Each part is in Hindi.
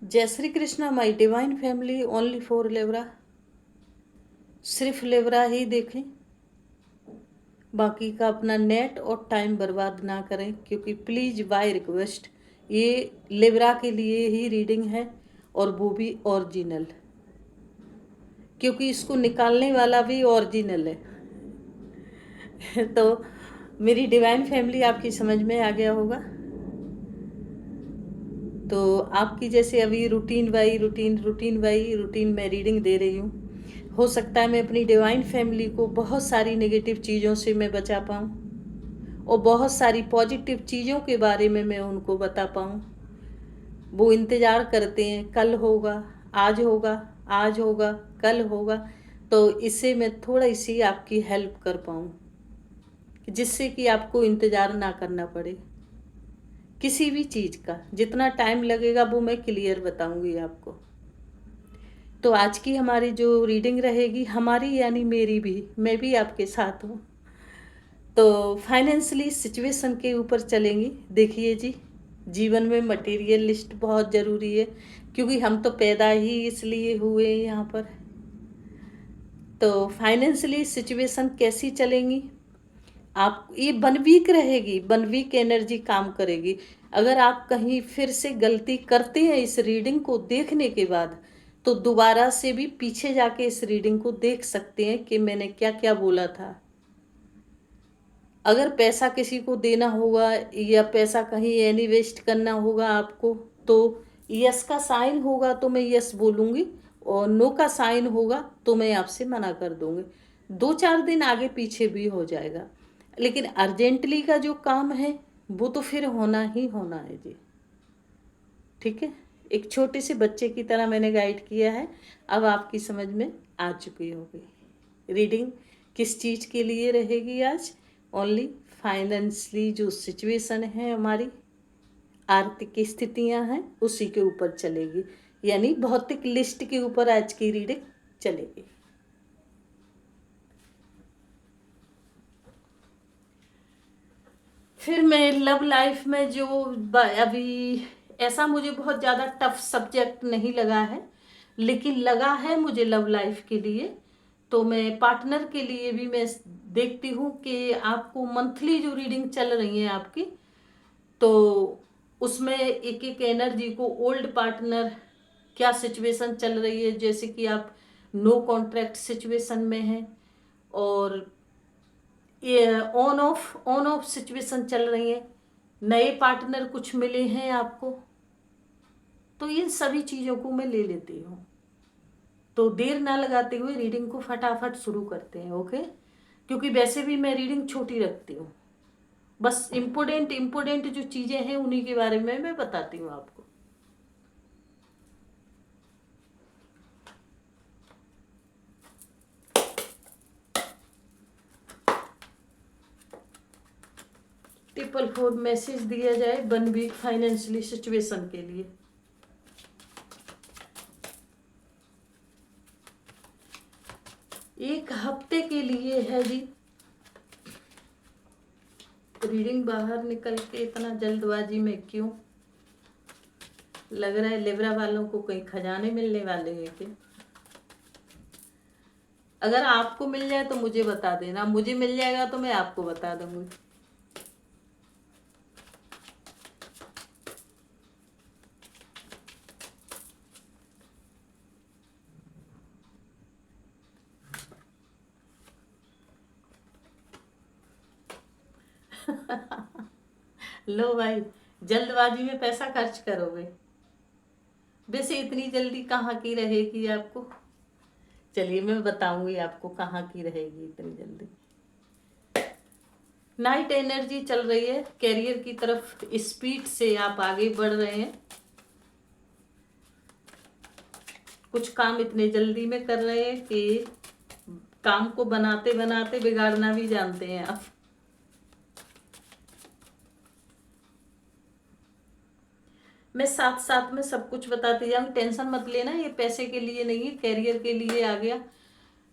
जय Shri Krishna my divine family only for लेवरा। सिर्फ लेवरा ही देखें, बाकी का अपना नेट और टाइम बर्बाद ना करें, क्योंकि प्लीज़ बाय रिक्वेस्ट ये लेवरा के लिए ही रीडिंग है और वो भी ओरिजिनल, क्योंकि इसको निकालने वाला भी ओरिजिनल है। तो मेरी डिवाइन फैमिली आपकी समझ में आ गया होगा। तो आपकी जैसे अभी रूटीन बाई रूटीन मैं रीडिंग दे रही हूँ। हो सकता है मैं अपनी डिवाइन फैमिली को बहुत सारी नेगेटिव चीज़ों से मैं बचा पाऊँ और बहुत सारी पॉजिटिव चीज़ों के बारे में मैं उनको बता पाऊँ। वो इंतज़ार करते हैं कल होगा, आज होगा, आज होगा, कल होगा। तो इससे मैं थोड़ी सी आपकी हेल्प कर पाऊँ, जिससे कि आपको इंतज़ार ना करना पड़े किसी भी चीज़ का। जितना टाइम लगेगा वो मैं क्लियर बताऊंगी आपको। तो आज की हमारी जो रीडिंग रहेगी, हमारी यानी मेरी भी, मैं भी आपके साथ हूँ। तो फाइनेंशियली सिचुएशन के ऊपर चलेंगी। देखिए जी, जीवन में मटेरियलिस्ट बहुत ज़रूरी है, क्योंकि हम तो पैदा ही इसलिए हुए हैं यहाँ पर। तो फाइनेंशियली सिचुएशन कैसी चलेंगी, आप ये 1 वीक रहेगी, 1 वीक एनर्जी काम करेगी। अगर आप कहीं फिर से गलती करते हैं इस रीडिंग को देखने के बाद, तो दोबारा से भी पीछे जाके इस रीडिंग को देख सकते हैं कि मैंने क्या क्या बोला था। अगर पैसा किसी को देना होगा या पैसा कहीं इन्वेस्ट करना होगा आपको, तो यस का साइन होगा तो मैं यस बोलूँगी, और नो का साइन होगा तो मैं आपसे मना कर दूँगी। 2-4 दिन आगे पीछे भी हो जाएगा, लेकिन अर्जेंटली का जो काम है वो तो फिर होना ही होना है जी। ठीक है, एक छोटे से बच्चे की तरह मैंने गाइड किया है, अब आपकी समझ में आ चुकी होगी। रीडिंग किस चीज़ के लिए रहेगी आज? ओनली फाइनेंशियली जो सिचुएशन है, हमारी आर्थिक स्थितियां हैं, उसी के ऊपर चलेगी, यानी भौतिक लिस्ट के ऊपर आज की रीडिंग चलेगी। फिर मैं लव लाइफ में जो अभी ऐसा मुझे बहुत ज़्यादा टफ सब्जेक्ट नहीं लगा है, लेकिन लगा है मुझे लव लाइफ के लिए। तो मैं पार्टनर के लिए भी मैं देखती हूँ कि आपको मंथली जो रीडिंग चल रही है आपकी, तो उसमें एक एक एनर्जी को ओल्ड पार्टनर क्या सिचुएशन चल रही है, जैसे कि आप नो कॉन्ट्रैक्ट सिचुएशन में हैं और ये ऑन ऑफ सिचुएशन चल रही है, नए पार्टनर कुछ मिले हैं आपको, तो इन सभी चीज़ों को मैं ले लेती हूँ। तो देर ना लगाते हुए रीडिंग को फटाफट शुरू करते हैं, ओके? क्योंकि वैसे भी मैं रीडिंग छोटी रखती हूँ, बस इम्पोर्टेंट जो चीज़ें हैं उन्हीं के बारे में मैं बताती हूँ आपको। ट्रिपल 4 मैसेज दिया जाए 1 वीक फाइनेंशियली सिचुएशन के लिए। एक हफ्ते के लिए है जी। रीडिंग बाहर निकल के इतना जल्दबाजी में क्यों? लग रहा है लिब्रा वालों को कहीं खजाने मिलने वाले हैं क्या? अगर आपको मिल जाए तो मुझे बता देना, मुझे मिल जाएगा तो मैं आपको बता दूंगी। लो भाई, जल्दबाजी में पैसा खर्च करोगे? वैसे इतनी जल्दी कहाँ की रहेगी आपको? चलिए मैं बताऊंगी आपको कहाँ की रहेगी इतनी जल्दी। नाइट एनर्जी चल रही है, कैरियर की तरफ स्पीड से आप आगे बढ़ रहे हैं। कुछ काम इतने जल्दी में कर रहे हैं कि काम को बनाते बनाते बिगाड़ना भी जानते हैं आप। मैं साथ साथ में सब कुछ बताती जाऊंगी, टेंशन मत लेना। ये पैसे के लिए नहीं है, कैरियर के लिए आ गया।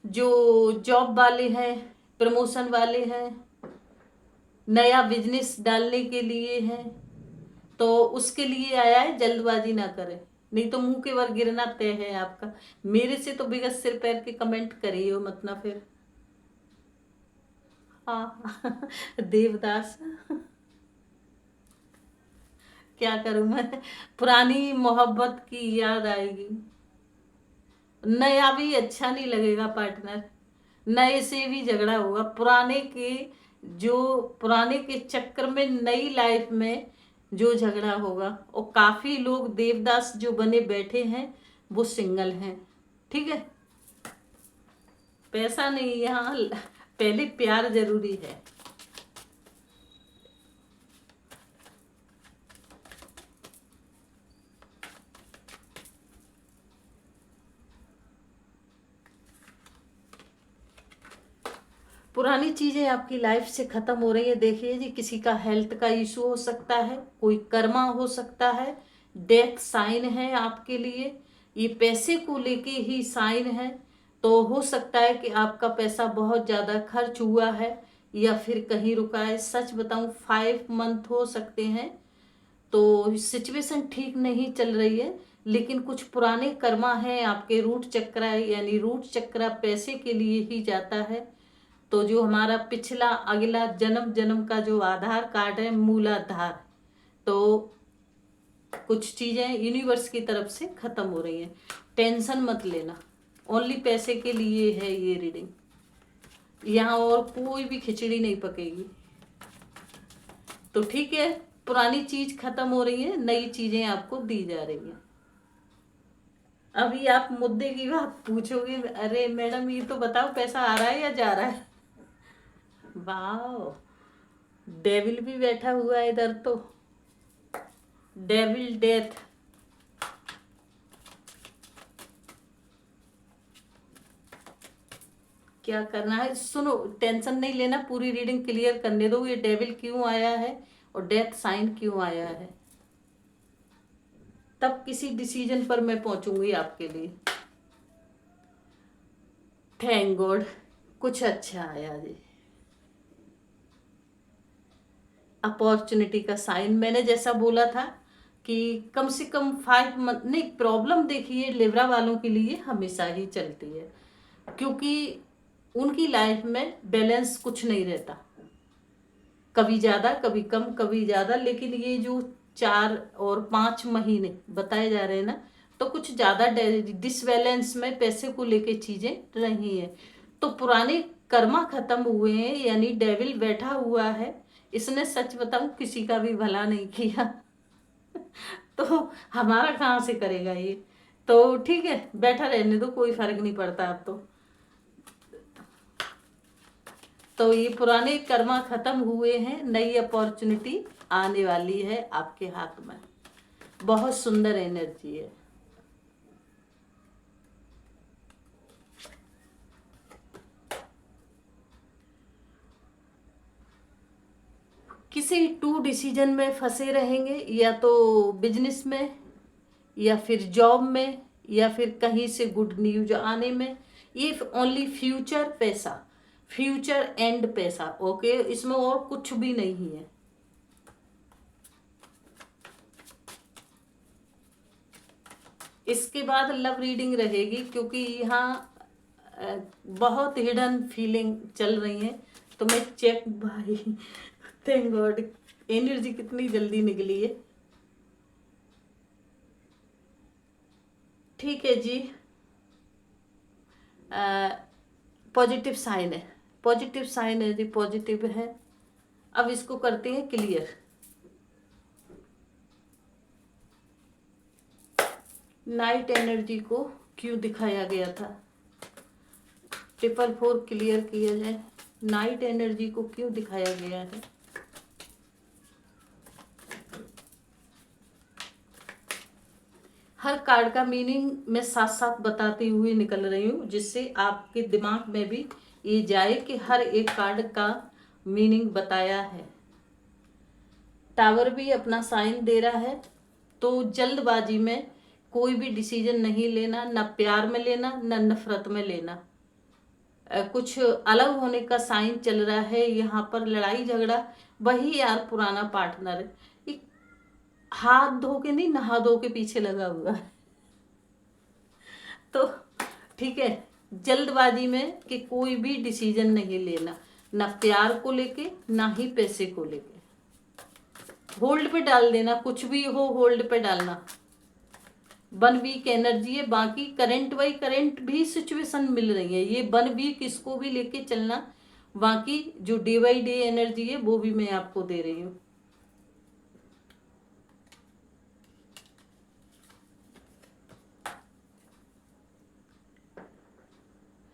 जो जॉब वाले हैं, प्रमोशन वाले हैं, नया बिजनेस डालने के लिए हैं, तो उसके लिए आया है। जल्दबाजी ना करें, नहीं तो मुंह के वर गिरना तय है आपका। मेरे से तो बिगस सिर पैर के कमेंट करिए हो मत ना फिर। हाँ देवदास। क्या करूं मैं, पुरानी मोहब्बत की याद आएगी। नया भी अच्छा नहीं लगेगा पार्टनर, नए से भी झगड़ा होगा। जो पुराने के चक्कर में नई लाइफ में जो झगड़ा होगा। और काफी लोग देवदास जो बने बैठे हैं वो सिंगल हैं। ठीक है, पैसा नहीं यहाँ, पहले प्यार जरूरी है। पुरानी चीजें आपकी लाइफ से खत्म हो रही है। देखिए जी, किसी का हेल्थ का इशू हो सकता है, कोई कर्मा हो सकता है, डेथ साइन है आपके लिए। ये पैसे को लेके ही साइन है। तो हो सकता है कि आपका पैसा बहुत ज्यादा खर्च हुआ है या फिर कहीं रुका है। सच बताऊं 5 मंथ हो सकते हैं। तो सिचुएशन ठीक नहीं चल रही है, लेकिन कुछ पुराने कर्मा है आपके। रूट चक्र है, यानी रूट चक्र पैसे के लिए ही जाता है। तो जो हमारा पिछला अगला जन्म जन्म का जो आधार कार्ड है, मूलाधार, तो कुछ चीजें यूनिवर्स की तरफ से खत्म हो रही हैं। टेंशन मत लेना, ओनली पैसे के लिए है ये रीडिंग। यहाँ और कोई भी खिचड़ी नहीं पकेगी। तो ठीक है, पुरानी चीज खत्म हो रही है, नई चीजें आपको दी जा रही हैं। अभी आप मुद्दे की बात पूछोगे, अरे मैडम ये तो बताओ पैसा आ रहा है या जा रहा है। वाह, डेविल भी बैठा हुआ है इधर तो, डेविल डेथ। क्या करना है सुनो, टेंशन नहीं लेना, पूरी रीडिंग क्लियर करने दो। ये डेविल क्यों आया है और डेथ साइन क्यों आया है, तब किसी डिसीजन पर मैं पहुंचूंगी आपके लिए। थैंक गॉड, कुछ अच्छा आया जी। अपॉर्चुनिटी का साइन, मैंने जैसा बोला था कि कम से कम 5 मंथ नहीं। प्रॉब्लम देखिए लिब्रा वालों के लिए हमेशा ही चलती है, क्योंकि उनकी लाइफ में बैलेंस कुछ नहीं रहता, कभी ज्यादा कभी कम कभी ज्यादा। लेकिन ये जो 4 और 5 महीने बताए जा रहे हैं ना, तो कुछ ज्यादा डिसबैलेंस में पैसे को लेके चीजें रही हैं। तो पुराने कर्मा खत्म हुए हैं, यानी डेविल बैठा हुआ है। इसने सच बताऊं किसी का भी भला नहीं किया तो हमारा कहाँ से करेगा ये। तो ठीक है, बैठा रहने दो, कोई फर्क नहीं पड़ता अब तो ये पुराने कर्मा खत्म हुए हैं, नई अपॉर्चुनिटी आने वाली है आपके हाथ में। बहुत सुंदर एनर्जी है। किसी 2 डिसीजन में फंसे रहेंगे, या तो बिजनेस में या फिर जॉब में या फिर कहीं से गुड न्यूज आने में। ये ओनली फ्यूचर पैसा, फ्यूचर एंड पैसा, ओके, इसमें और कुछ भी नहीं है। इसके बाद लव रीडिंग रहेगी, क्योंकि यहाँ बहुत हिडन फीलिंग चल रही है। तो मैं चेक भाई थैंक गॉड, एनर्जी कितनी जल्दी निकली है। ठीक है जी, पॉजिटिव साइन है, पॉजिटिव साइन है जी, पॉजिटिव है। अब इसको करते हैं क्लियर। नाइट एनर्जी को क्यों दिखाया गया था, 444 क्लियर किया जाए। नाइट एनर्जी को क्यों दिखाया गया है। हर कार्ड का मीनिंग मैं साथ साथ बताती हुई निकल रही हूँ, जिससे आपके दिमाग में भी ये जाए कि हर एक कार्ड का मीनिंग बताया है। टावर भी अपना साइन दे रहा है। तो जल्दबाजी में कोई भी डिसीजन नहीं लेना, ना प्यार में लेना ना नफरत में लेना। कुछ अलग होने का साइन चल रहा है यहाँ पर, लड़ाई झगड़ा। वही यार पुराना पार्टनर है, हाथ धो के नहीं नहा धो के पीछे लगा हुआ है तो ठीक है, जल्दबाजी में कि कोई भी डिसीजन नहीं लेना, ना प्यार को लेके ना ही पैसे को लेके। होल्ड पे डाल देना, कुछ भी हो होल्ड पे डालना। 1 वीक एनर्जी है, बाकी करंट बाई करंट भी सिचुएशन मिल रही है, ये 1 वीक इसको भी लेके चलना। बाकी जो डे बाई डे एनर्जी है वो भी मैं आपको दे रही हूँ।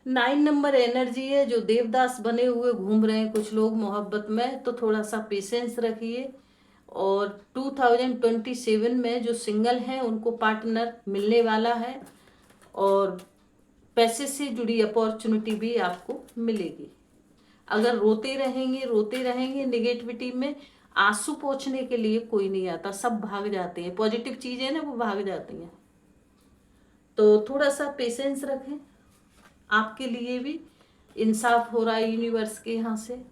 9 नंबर एनर्जी है, जो देवदास बने हुए घूम रहे हैं कुछ लोग मोहब्बत में, तो थोड़ा सा पेशेंस रखिए। और 2027 में जो सिंगल हैं उनको पार्टनर मिलने वाला है, और पैसे से जुड़ी अपॉर्चुनिटी भी आपको मिलेगी। अगर रोते रहेंगे निगेटिविटी में, आंसू पोंछने के लिए कोई नहीं आता, सब भाग जाते हैं। पॉजिटिव चीजें ना वो भाग जाती हैं, तो थोड़ा सा पेशेंस रखें। आपके लिए भी इंसाफ हो रहा है यूनिवर्स के यहाँ से।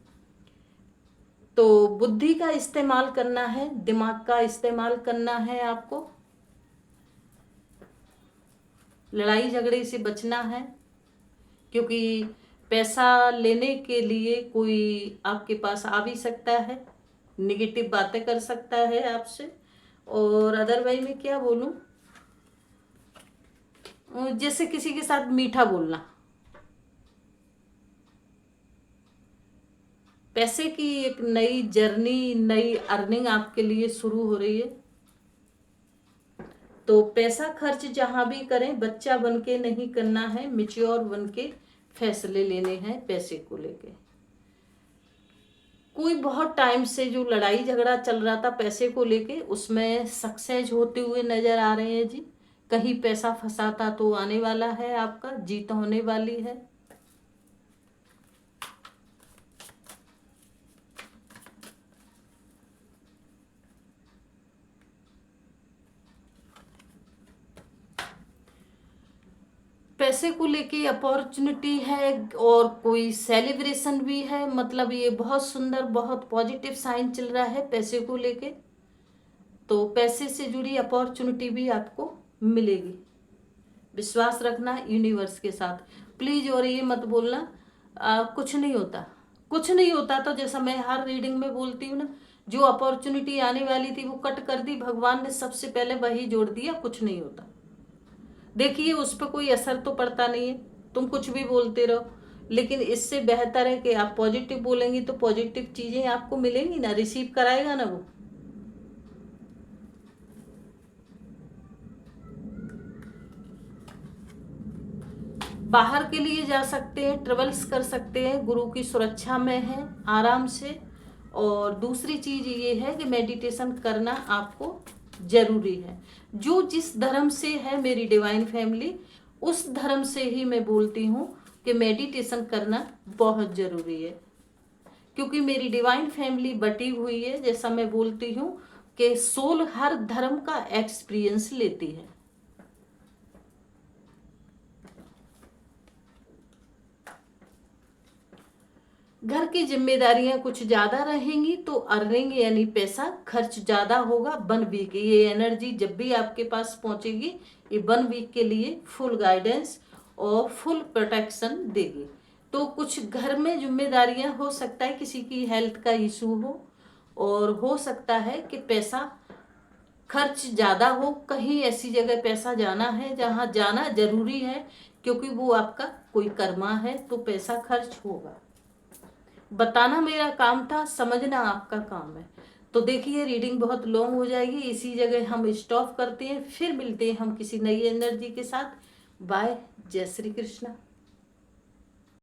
तो बुद्धि का इस्तेमाल करना है, दिमाग का इस्तेमाल करना है आपको। लड़ाई झगड़े से बचना है, क्योंकि पैसा लेने के लिए कोई आपके पास आ भी सकता है, निगेटिव बातें कर सकता है आपसे। और अदरवाइज मैं क्या बोलूं, जैसे किसी के साथ मीठा बोलना। पैसे की एक नई जर्नी, नई अर्निंग आपके लिए शुरू हो रही है। तो पैसा खर्च जहां भी करें बच्चा बन के नहीं करना है, मैच्योर बन के फैसले लेने हैं पैसे को लेके। कोई बहुत टाइम से जो लड़ाई झगड़ा चल रहा था पैसे को लेके, उसमें सक्सेस होते हुए नजर आ रहे हैं जी। कहीं पैसा फंसाता तो आने वाला है, आपका जीत होने वाली है। पैसे को लेके अपॉर्चुनिटी है, और कोई सेलिब्रेशन भी है, मतलब ये बहुत सुंदर, बहुत पॉजिटिव साइन चल रहा है पैसे को लेके। तो पैसे से जुड़ी अपॉर्चुनिटी भी आपको मिलेगी। विश्वास रखना यूनिवर्स के साथ प्लीज। और ये मत बोलना कुछ नहीं होता, कुछ नहीं होता। तो जैसा मैं हर रीडिंग में बोलती हूँ ना, जो अपॉर्चुनिटी आने वाली थी वो कट कर दी भगवान ने, सबसे पहले वही जोड़ दिया, कुछ नहीं होता। देखिए उस पर कोई असर तो पड़ता नहीं है, तुम कुछ भी बोलते रहो, लेकिन इससे बेहतर है कि आप पॉजिटिव बोलेंगी तो पॉजिटिव चीजें आपको मिलेंगी ना, रिसीव कराएगा ना वो। बाहर के लिए जा सकते हैं, ट्रेवल्स कर सकते हैं, गुरु की सुरक्षा में है आराम से। और दूसरी चीज ये है कि मेडिटेशन करना आपको जरूरी है। जो जिस धर्म से है मेरी डिवाइन फैमिली, उस धर्म से ही मैं बोलती हूँ कि मेडिटेशन करना बहुत जरूरी है। क्योंकि मेरी डिवाइन फैमिली बटी हुई है, जैसा मैं बोलती हूँ कि सोल हर धर्म का एक्सपीरियंस लेती है। घर की जिम्मेदारियां कुछ ज्यादा रहेंगी तो अर्निंग यानी पैसा खर्च ज्यादा होगा। 1 वीक ये एनर्जी जब भी आपके पास पहुंचेगी, ये 1 वीक के लिए फुल गाइडेंस और फुल प्रोटेक्शन देगी। तो कुछ घर में जिम्मेदारियां, हो सकता है किसी की हेल्थ का इशू हो, और हो सकता है कि पैसा खर्च ज्यादा हो। कहीं ऐसी जगह पैसा जाना है जहां जाना जरूरी है, क्योंकि वो आपका कोई कर्मा है, तो पैसा खर्च होगा। बताना मेरा काम था, समझना आपका काम है। तो देखिए रीडिंग बहुत लॉन्ग हो जाएगी, इसी जगह हम स्टॉप करते हैं, फिर मिलते हैं हम किसी नई एनर्जी के साथ। बाय, जय श्री कृष्णा।